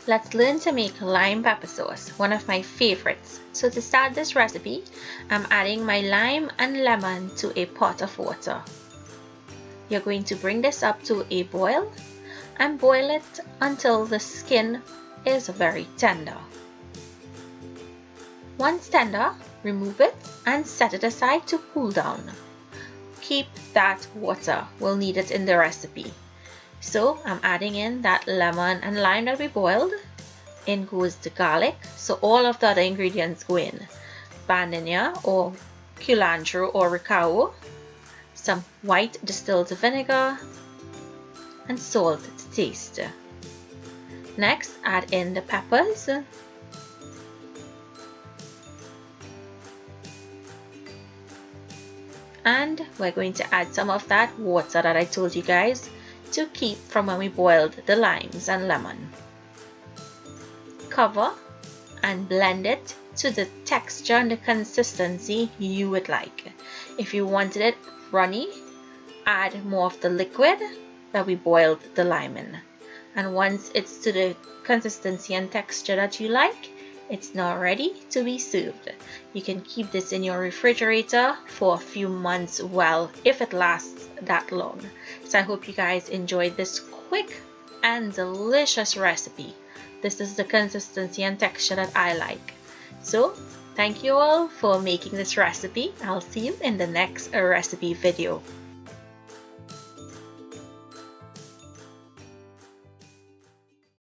Let's learn to make lime pepper sauce, one of my favorites. So to start this recipe, I'm adding my lime and lemon to a pot of water. You're going to bring this up to a boil and boil it until the skin is very tender. Once tender, remove it and set it aside to cool down. Keep that water, we'll need it in the recipe. So I'm adding in that lemon and lime that we boiled. In goes the garlic, so all of the other ingredients go in. Banana or cilantro or recao, some white distilled vinegar, and salt to taste. Next, add in the peppers. And we're going to add some of that water that I told you guys to keep from when we boiled the limes and lemon. Cover and blend it to the texture and the consistency you would like. If you wanted it runny, add more of the liquid that we boiled the lime in. And once it's to the consistency and texture that you like, it's now ready to be served. You can keep this in your refrigerator for a few months, well, if it lasts that long. So I hope you guys enjoyed this quick and delicious recipe. This is the consistency and texture that I like. So thank you all for making this recipe. I'll see you in the next recipe video.